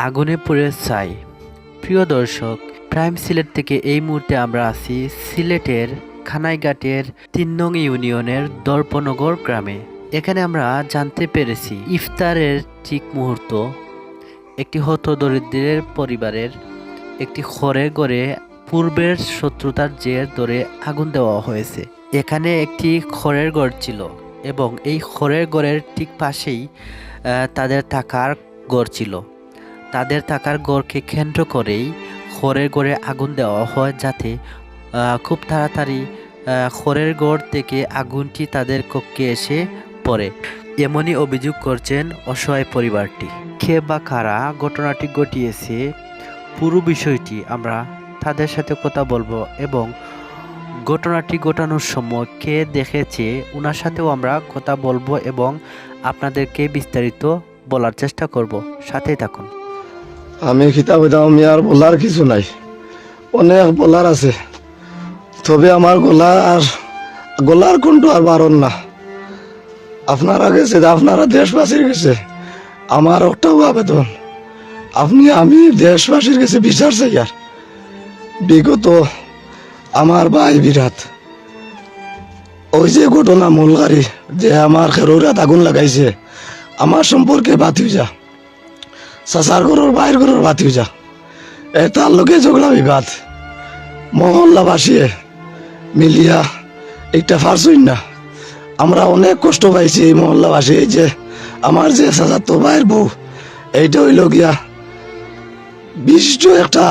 আগুনে পুড়ে ছাই। প্রিয় দর্শক, প্রাইম সিলেট থেকে এই মুহূর্তে আমরা আছি সিলেটের খানাইঘাটের ৩ নং ইউনিয়নের দর্পনগর গ্রামে। এখানে আমরা জানতে পেরেছি ইফতারের ঠিক মুহূর্ত একটি হতদরিদ্রের পরিবারের একটি খড়ের ঘরে পূর্বের শত্রুতার জের ধরে আগুন দেওয়া হয়েছে। এখানে একটি খড়ের ঘর ছিল এবং এই খড়ের ঘরের ঠিক পাশেই তাদের থাকার ঘর ছিল। তাদের থাকার ঘরকে কেন্দ্র করেই খড়ের ঘরে আগুন দেওয়া হয়, যাতে খুব তাড়াতাড়ি খড়ের ঘর থেকে আগুনটি তাদের কক্ষে এসে পড়ে। এমনই অভিযোগ করছেন অসহায় পরিবারটি। কে বা কারা ঘটনাটি ঘটিয়েছে, পুরো বিষয়টি আমরা তাদের সাথে কথা বলবো এবং ঘটনাটি ঘটানোর সময় কে দেখেছে ওনার সাথেও আমরা কথা বলবো এবং আপনাদেরকে বিস্তারিত বলার চেষ্টা করব। সাথেই থাকুন। আমি খিতাব আমি আর বলার কিছু নাই, অনেক বলার আছে, তবে আমার গলার কোনটা আর বারণ না। আপনারা গেছে, আপনারা দেশবাসীর গেছে, আমার একটাও আবেদন, আমি দেশবাসীর কাছে বিচার চাই। আর বিগত আমার ভাই বিরাট ওই যে ঘটনা মূলগাড়ি যে আমার খেরোরাত আগুন লাগাইছে, আমার সম্পর্কে বাতিও যা চাচার ঘরের বাইর ঘরের বাতিও যা তার লোকে ঝগড়া বিবাদ মহল্লাবাসীয়ে মিলিয়া একটা ফারছই না। আমরা অনেক কষ্ট পাইছি এই মহল্লাবাসী। এই যে আমার যে চাচার তো ভাইয়ের বউ, এইটা হইল গিয়া বিশিষ্ট একটা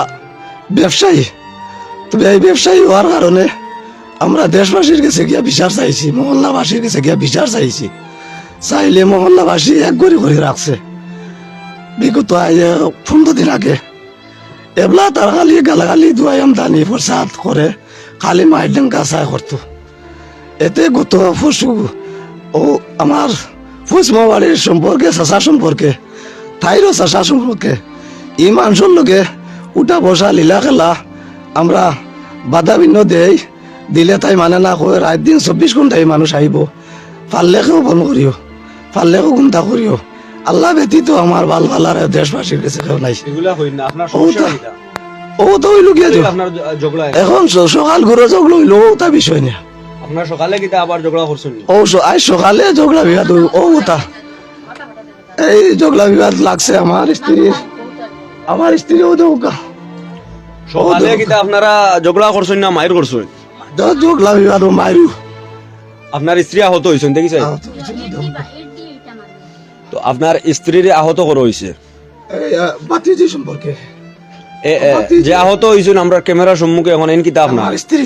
ব্যবসায়ী। তবে এই ব্যবসায়ী হওয়ার কারণে আমরা দেশবাসীর কাছে গিয়া বিচার চাইছি, মহল্লাবাসীর কাছে গিয়া বিচার চাইছি। চাইলে মহল্লাবাসী এক গড়ি করে রাখছে। বিগত 15 দিন আগে এবলা তার খালি গালাগালি দুয়াইম দানি প্রসাদ করে খালি মাইডেন গাছায় করতো। এতে গত পশু ও আমার ফুসমাবাড়ির সম্পর্কে চাষা সম্পর্কে তাইরও চাষা সম্পর্কে ই মানুষের লোকে উঠা বসা লীলা খেলা আমরা বাধা বিঘ্ন দেই, দিলে তাই মানে না কয় রাত দিন 24 ঘন্টায় মানুষ আইব, পারলেকেও বন করিও, পারলেকেও গুন্তা করিও। আল্লাহ ব্যতীত আমার ভাল ভালার দেশবাসীর কাছে কেউ নাই। ও তো হইল গিয়া এখন সকাল ঘুরে ঝগড়া হইল, ওটা বিষয় না। আপনার সকালে কিটা আবার ঝগড়া করছেন? ও আজ সকালে ঝগড়া বিবাদ ও ওটা এই ঝগড়া বিবাদ লাগছে আমার স্ত্রী ও দৌকা সকালে কিটা আপনারা ঝগড়া করছেন না মায়ের করছেন? ঝগড়া বিবাদ ও মায়ের। আপনার স্ত্রী আহত হয়েছেন দেখিছেন? তো আপনার স্ত্রীর আহত করা হয়েছে বাতিজি সম্পর্কে যে আহত হয়েছেন আমরা ক্যামেরার সম্মুখে এখন এন কিতা আপনার স্ত্রী,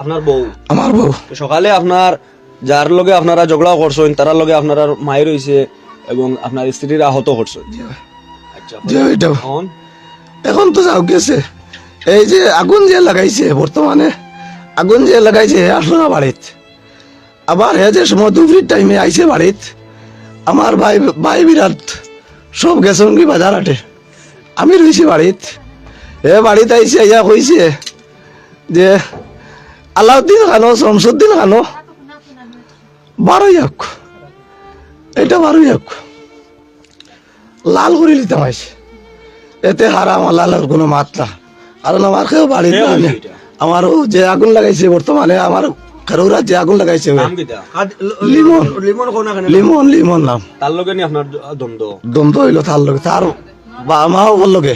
আপনার বউ। আমার বউ সকালে আপনার যার লগে আপনারা ঝগড়া করছেন তার লগে আপনার মায়ের হয়েছে এবং আপনার স্ত্রীর আহত করছেন। এখন তো যাও গেছে এই যে আগুন যে লাগাইছে, বর্তমানে আগুন যে লাগাইছে আসলো না বাড়িত। আবার হে যে সময় দুপুরের টাইমে আইছে বাড়িত, আমার ভাই বিরাট সব গেছেন কি বাজার হাটে, আমি রয়েছি বাড়িত। এ বাড়িতে আইসে ইয়া কইছে যে আলাউদ্দিন খানো শমসুদ্দিন খানো 12 হোক, এটা 12 হোক লাল করে লিতাম আইসে। এতে হারাম লালের কোনো মাত্রা, কারণ আমার কেউ বাড়িতে আমারও যে আগুন লাগাইছে, বর্তমানে আমার খেরোরা যে আগুন লাগাইছে লিমন নাম। তার লগে নি আপনার দ্বন্দ্ব হইলো তার লগে, তার মাও বল লগে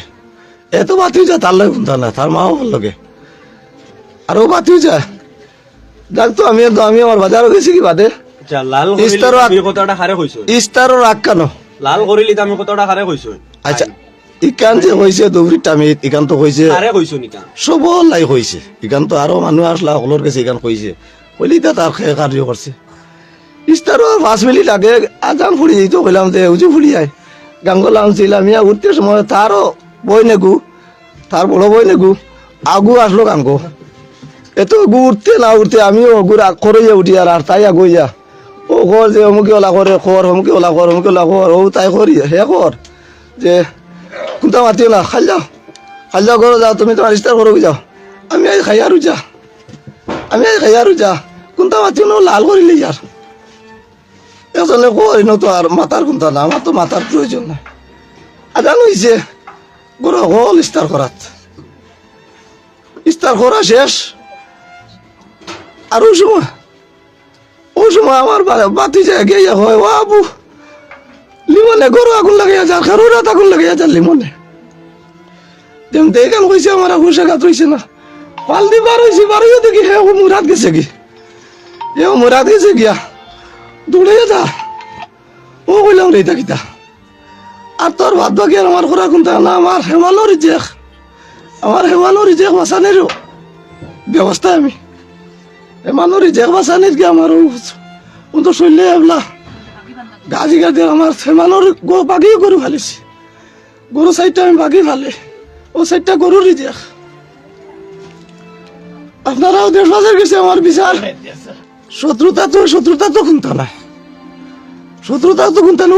এত বাতিও যায়, তার লগে শুনতা না, তার মাও বল লগে আরো বাতিও যায়। দেখ তো আমি আমার বাজারও গেছি কি বাদে ইস্তারও রাখ কেন লাল করিলি আমি কতটা হারে কইছো? আচ্ছা ইকান যে হয়েছে দুবরির টামিত, ইকান তো হয়েছে সবর লাই হয়েছে, ইকান তো আরো মানুষ আসলা সকলের কাছে ইকান কইছে, কইলি তা তার কার্য করছে। ইস্তারও 5 মিনিট আগে আজান ফুড়ি যেত, কইলাম যে উজু ফুড়ি আয় গাঙ্গলাম ছিলাম ইয়া উঠতে সময় তারও বই নেগু, তার বড় বই নেগু আগু আসলো গাঙ্গো। এত গু উঠতে না উঠতে আমিও গুড় করিয়া উঠি আর তাই আগুইয়া ও কর যে অমুকে ওলা করে খর, অমুকে ওলা কর, অমুকে ওলা কর, ও তাই করি হে কর যে কোনটা মাতিও না, খাই যাও ঘরে যাও, তুমি তোমার ইস্তার করে যাও, আমি আজ খাই আর যা কোনটা মাতিও না, লাল করিলে যার এজনে কই ন তো আর মাতার কোনটা না, আমার তো মাতার প্রয়োজন নাই। আজান হইছে গরু হল ইস্তার করা শেষ। আর ওই সময় আমার বাতি যায় গিয়ে হয় ও আবু লিমনে গরু আগুন লাগাইয়া যার কারো রাত আগুন লাগাইয়া যার লিমনে যেমন এখান কইছে আমার হুশে গাত রইছে না পাল দি বার হয়েছি বারোই দেখি হে ও মুরাদ গেছে কি এ মুরাদ গেছে গিয়া দৌড়ে যা ও কইলাম রে কিতা আর তোর ভাত বাকি আর আমার খোরা কোনটা না আমার হেমানোর রিজেক বাঁচানের ব্যবস্থা আমি হেমানোর রিজেক বাঁচানির কি আমার ও তো শৈলে এবলা গাজি গাদি আমার হেমানোর বাগিও গরু ফেলেছি গরু সাইডটা আমি বাগি ফেলে ও সাইডটা গরু রিজেক আপনারাও দেশ বাজার গেছে আমার বিচার শত্রুতা তো খুনতা না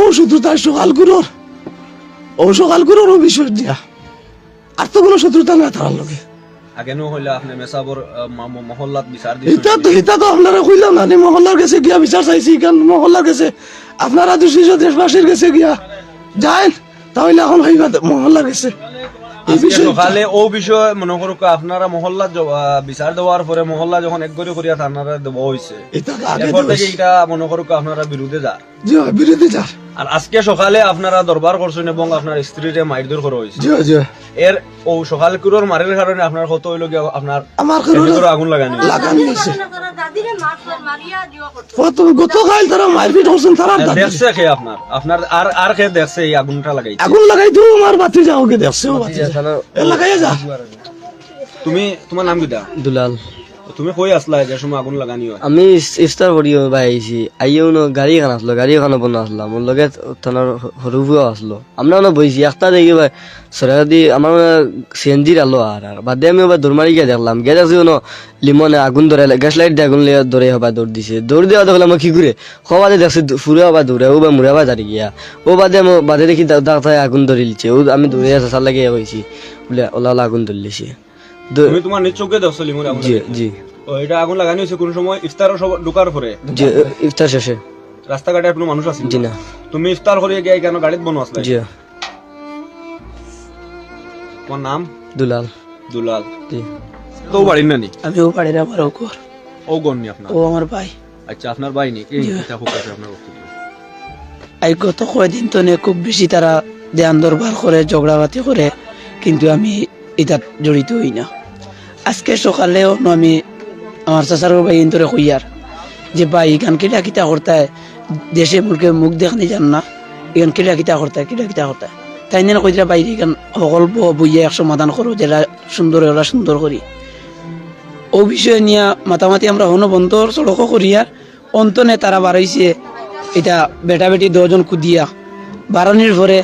ও শত্রুতা সকাল গুরুর ও বিষয় দিয়া আর তো কোনো শত্রুতা না তার লগে আগেনো হইলে আপনি মেসাবর মহল্লাত বিচার এটা তো আপনারা কইলাম না মহল্লার কাছে গিয়া বিচার চাইছি কারণ মহল্লার কাছে আপনারা দেশবাসীর কাছে গিয়া যান তাহলে এখন হইবা মহল্লার কাছে সকালে ও বিষয় মনে করুক আপনারা মহল্লা বিচার দেওয়ার পরে মহল্লা যখন এক করে করিয়া থানারা দেওয়া হয়েছে এরপর থেকে এটা মনে করুক আপনারা বিরুদ্ধে যান আর আজকে সকালে আপনারা দরবার করছেন এবং আপনার স্ত্রীরে মারধর করা হয়েছে এর ও সকাল কুরোর মারের কারণে আপনার কত হইল কি আপনার আমার আগুন লাগানো হয়েছে গতকাল তারা মারপিট করছেন তারা দেখছে খেয়ে আপনার আর খেয়ে দেখছে এই আগুনটা লাগাই আগুন লাগাই তো আমার বাতি যাওকে দেখছে লাগাইয়া যা তোমার নাম কিটা দুলাল তুমি কই আসলা যে সময় আগুন লাগানি হয় আমি ইফতার করিও ভাই আইছি আইও ন গাড়ি খান আসলো গাড়ি খান বনা আসলাম মোর লগে থানার সরু বুয়া আসলো আমরা না বইছি একটা দেখি ভাই সরাদি আমার সিএনজির আলো আর বাদে আমি আবার দৌড় মারি গিয়ে দেখলাম গিয়ে দেখছি ন লিমনে আগুন ধরে গ্যাস লাইট দিয়ে আগুন লিয়ে ধরে হবা দৌড় দিছে দৌড় দেওয়া দেখলাম কি করে সবাই দেখছি ফুরে হবা দৌড়ে ও বা মুড়ে হবা দাঁড়িয়ে গিয়া ও বাদে দেখি দাঁড়ায় আগুন ধরে লিছে ও আমি দৌড়ে আসা সার লাগিয়ে কইছি বলে ওলা আগুন ধরে লিছে তুমি তোমার নিজ চোখে দেখছো লিমনে আগুন জি ও এটা আগুন লাগানো হয়েছে কোন সময় ইফতারের সব ঢোকার পরে জি ইফতার শেষে রাস্তাঘাটে কোনো মানুষ আছে জি না তুমি ইফতার করিয়ে গিয়ে কেন গাড়িতে বনো আসলে জি তোমার নাম দুলাল জি তো বাড়ির নানি আমি ও বাড়ির আমার ও ঘর ও গণনি আপনার ও আমার ভাই আচ্ছা আপনার ভাই নি এই এটা হোক আছে আপনার বক্তব্য এই গত কয়েকদিন তো খুব বেশি তারা ধ্যান দরবার করে ঝগড়াবাতি করে কিন্তু আমি এটা জড়িত হই না আজকে সকালেও আমি আমার চাচার ভাই ইন্তরে কইয়ার যে ভাই এখান কিটা কিতা করতে দেশে মুখে মুখ দেখানি যান না এখান কিটা কিতা করতে তাই না কইরা বাইরে এখান সকল বইয়ে এক সমাধান করো যেটা সুন্দর ওরা সুন্দর করি ও বিষয় নিয়ে মাতামাতি আমরা হনবন্তর সড়ক করিয়ার অন্তনে তারা বাড়াইছে এটা বেটা বেটি 10 জন কুদিয়া বাড়ানির পরে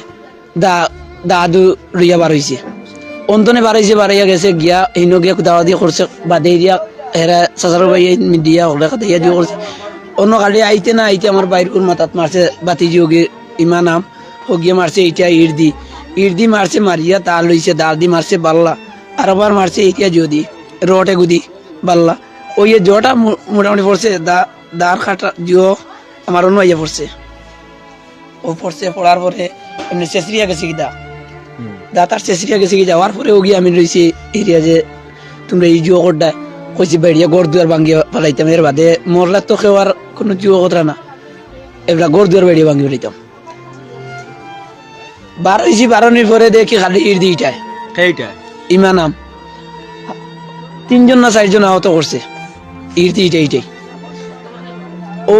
দাদু লইয়া বাড়াইছে অন্তনে বাড়াইয়া গেছে গিয়া এইন গিয়া দাওয়া দিয়ে করছে বাদে দিয়া হেরা চাচার ভাই দিয়া হলে খাইয়া দিয়ে করছে অন্য গাড়ি আইতে না আইতে আমার বাইর মাথাত মারছে বাতি যোগে ইমান নাম হগিয়ে মারছে এইটা ইট দি মারছে মারিয়া তাল লইছে দাল দি মারছে বাল্লা আর আবার মারছে এইটা যদি রটে গুদি বাল্লা ওই জটা মোটামুটি পড়ছে দার খাটা জিও আমার অন্য ইয়ে পড়ছে ও পড়ছে পড়ার পরে এমনি চেঁচড়িয়া গেছে কি দাতার চেঁচড়িয়া গেছে কি যাওয়ার পরে ও গিয়ে আমি রয়েছি এরিয়া যে তোমরা এই জিও করডা কইছি বেড়িয়া গড় দুয়ার ভাঙ্গিয়ে ফেলাইতাম এর বাদে মরলা তো কেউ আর কোনো জিও কথা না এবার গড় দুয়ার বেড়িয়ে ভাঙ্গি ফেলাইতাম বারোনির পরে দেখি খালি ইট দিইটায় ইমান নাম 3 জন না 4 জন আহত করছে ইট এইটাই ও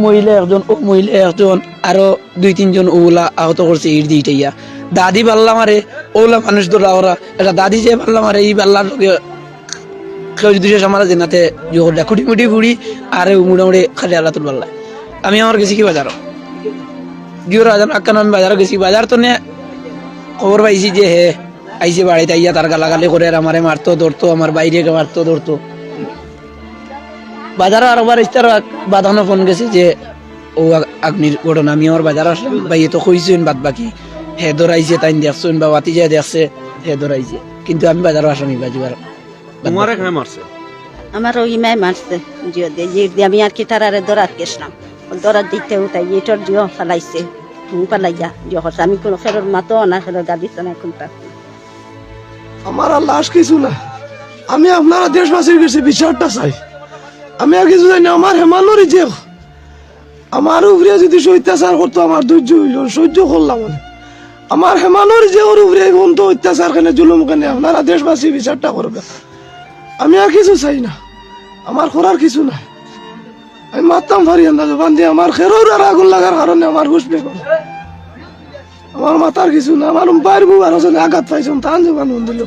মহিলা একজন আরো 2-3 জন ওলা আহত করছে ইট দিইটাইয়া দাদি পাল্লা মারে ওলা মানুষ ধরা ওরা এটা দাদি যে পাল্লা মারে এই পাল্লার লোকে কেউ যদি আমার জেনাতে জোরটা খুঁটি মুটি ফুড়ি আর মোটামুটি খালি আল্লাহ তুল পাল্লা আমি আমার গেছি কি বাজারও জিওর বাজার আক্কান আমি বাজারও গেছি বাজার তো নে খবর পাইছি যে হে আইসে বাড়িতে আইয়া তার গালাগালি করে আমারে মারতো ধরতো আমার বাইরে মারতো ধরতো বাজারে আরবার ইস্তার বাঁধানো ফোন গেছে যে ও আগ্নির ঘটনা আমি আমার বাজার আসলাম ভাই তো কইছেন বাদ বাকি হে ধরাইছে তাই দেখছেন বা বাতি যায় দেখছে হে ধরাইছে কিন্তু আমি বাজারও আসলাম বাজিবার তোমারে কে মারছে আমার ওই মায় মারছে জিও দিয়ে আমি আর কি তারারে দরাত গেছিলাম দরাত দিতে উঠাই এটার জিও ফেলাইছে পালাইয়া জিও করছে আমি কোনো ফেরোর মাতো না ফেরোর গাড়ি চালাই কোনটা আমার আর লাশ কিছু না, আমি আপনারা দেশবাসীর কাছে বিচারটা চাই। আমি আর কিছু জানি না, আমার হেমানোরই যে আমার উপরে যদি অত্যাচার করতো আমার ধৈর্য হইল, সহ্য করলাম আমি। আমার হেমানোর যে ওর উপরে বন্ধু অত্যাচার কেন জুলুম কেন আপনারা দেশবাসী বিচারটা করবে। আমি আর কিছু চাই না, আমার করার কিছু নাই। আমি মারতাম পারি না জবান দিয়ে, আমার খেরোর আর আগুন লাগার কারণে আমার হুশ বের করে। আমার মাথার কিছু না, আমার বাইর বউ আরো আঘাত পাইছেন তান জবান দিল